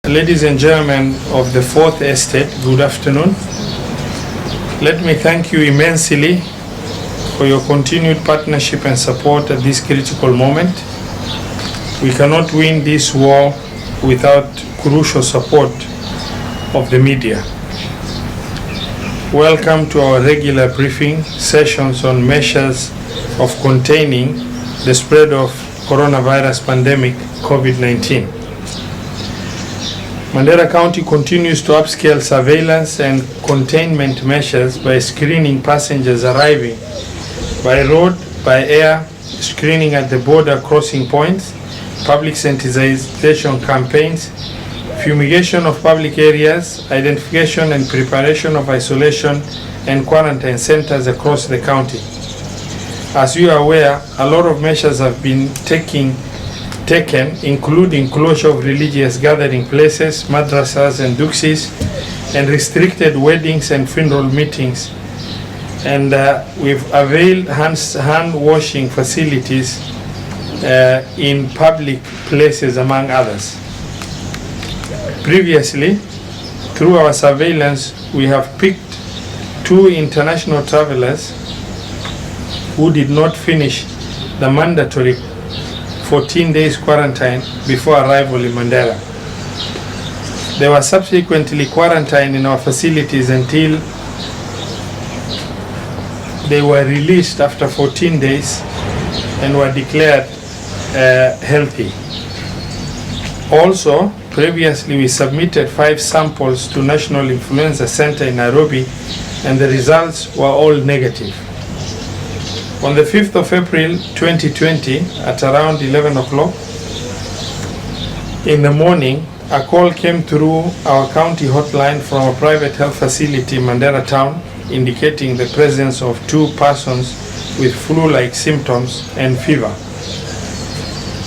Ladies and gentlemen of the Fourth Estate, good afternoon. Let me thank you immensely for your continued partnership and support at this critical moment. We cannot win this war without crucial support of the media. Welcome to our regular briefing sessions on measures of containing the spread of coronavirus pandemic COVID-19. Mandera County continues to upscale surveillance and containment measures by screening passengers arriving by road, by air, screening at the border crossing points, public sensitization campaigns, fumigation of public areas, identification and preparation of isolation and quarantine centers across the county. As you are aware, a lot of measures have been taken, including closure of religious gathering places, madrasas and duxis, and restricted weddings and funeral meetings. And we've availed hand washing facilities in public places, among others. Previously, through our surveillance, we have picked 2 international travelers who did not finish the mandatory 14 days quarantine before arrival in Mandera. They were subsequently quarantined in our facilities until they were released after 14 days and were declared healthy. Also, previously we submitted 5 samples to National Influenza Center in Nairobi, and the results were all negative. On the 5th of April 2020, at around 11 o'clock in the morning, a call came through our county hotline from a private health facility in Mandera town, indicating the presence of 2 persons with flu-like symptoms and fever.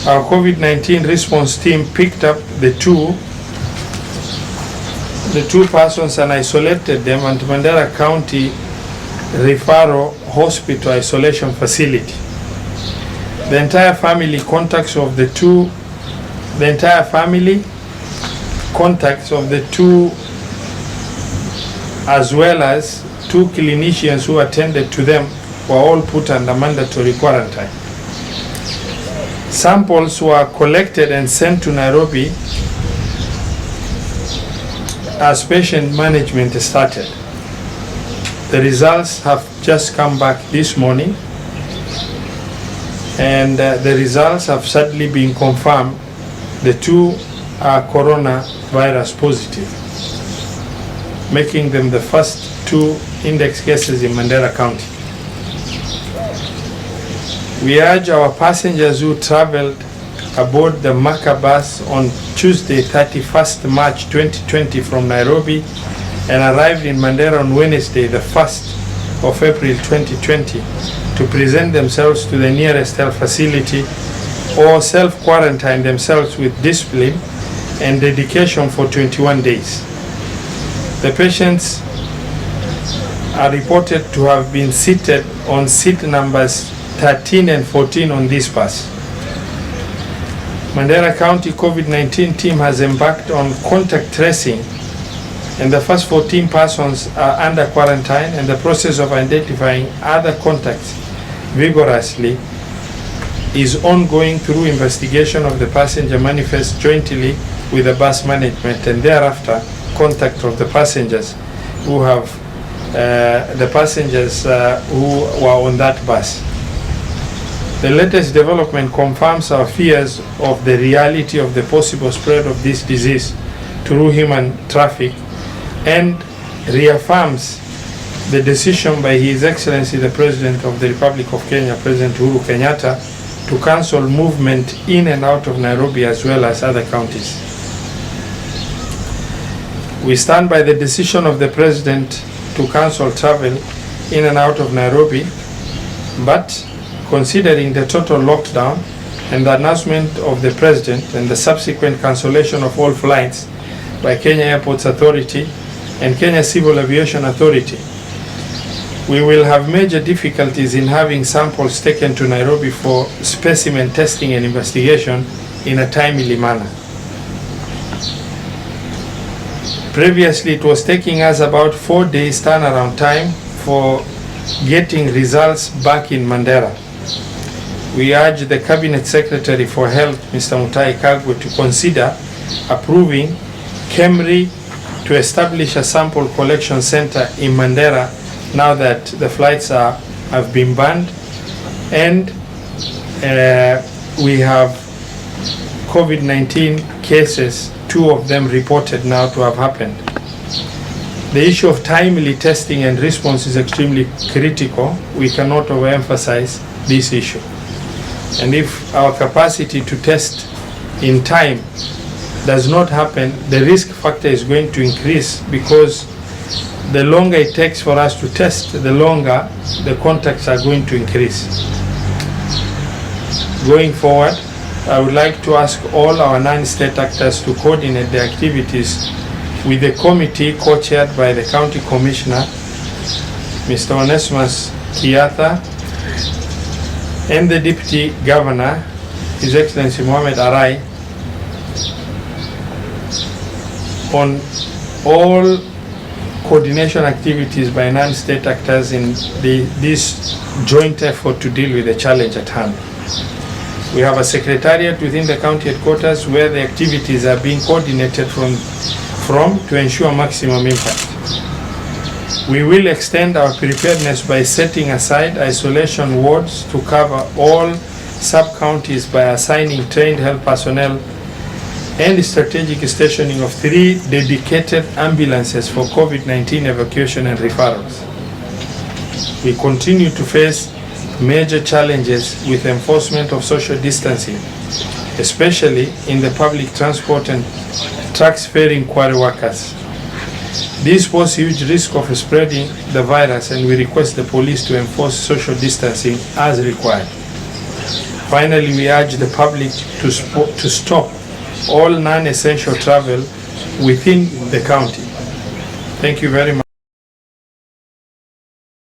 Our COVID-19 response team picked up the two persons and isolated them at Mandera County Referral Hospital Isolation Facility. The entire family contacts of the two as well as 2 clinicians who attended to them were all put under mandatory quarantine. Samples were collected and sent to Nairobi as patient management started. The results have just come back this morning, and the results have sadly been confirmed. The 2 are coronavirus positive, making them the first 2 index cases in Mandera County. We urge our passengers who traveled aboard the Makkah bus on Tuesday, 31st March 2020 from Nairobi and arrived in Mandera on Wednesday, the 1st of April 2020, to present themselves to the nearest health facility or self-quarantine themselves with discipline and dedication for 21 days. The patients are reported to have been seated on seat numbers 13 and 14 on this bus. Mandera County COVID-19 team has embarked on contact tracing, and the first 14 persons are under quarantine, and the process of identifying other contacts vigorously is ongoing through investigation of the passenger manifest jointly with the bus management, and thereafter contact of the passengers who have who were on that bus. The latest development confirms our fears of the reality of the possible spread of this disease through human traffic, and reaffirms the decision by His Excellency the President of the Republic of Kenya, President Uhuru Kenyatta, to cancel movement in and out of Nairobi as well as other counties. We stand by the decision of the President to cancel travel in and out of Nairobi, but considering the total lockdown and the announcement of the President and the subsequent cancellation of all flights by Kenya Airports Authority and Kenya Civil Aviation Authority, we will have major difficulties in having samples taken to Nairobi for specimen testing and investigation in a timely manner. Previously, it was taking us about 4 days turnaround time for getting results back in Mandera. We urge the Cabinet Secretary for Health, Mr. Mutai Kagwe, to consider approving KEMRI to establish a sample collection center in Mandera now that the flights have been banned, and we have COVID-19 cases, 2 of them reported now to have happened. The issue of timely testing and response is extremely critical. We cannot overemphasize this issue. And if our capacity to test in time does not happen, the risk factor is going to increase, because the longer it takes for us to test, the longer the contacts are going to increase. Going forward, I would like to ask all our non-state actors to coordinate their activities with the committee co-chaired by the County Commissioner, Mr. Onesimus Kiatha, and the Deputy Governor, His Excellency Mohamed Arai, on all coordination activities by non-state actors in this joint effort to deal with the challenge at hand. We have a secretariat within the county headquarters where the activities are being coordinated from to ensure maximum impact. We will extend our preparedness by setting aside isolation wards to cover all sub-counties by assigning trained health personnel and strategic stationing of 3 dedicated ambulances for COVID-19 evacuation and referrals. We continue to face major challenges with enforcement of social distancing, especially in the public transport and trucks ferrying quarry workers. This poses huge risk of spreading the virus, and we request the police to enforce social distancing as required. Finally, we urge the public to stop all non-essential travel within the county. Thank you very much.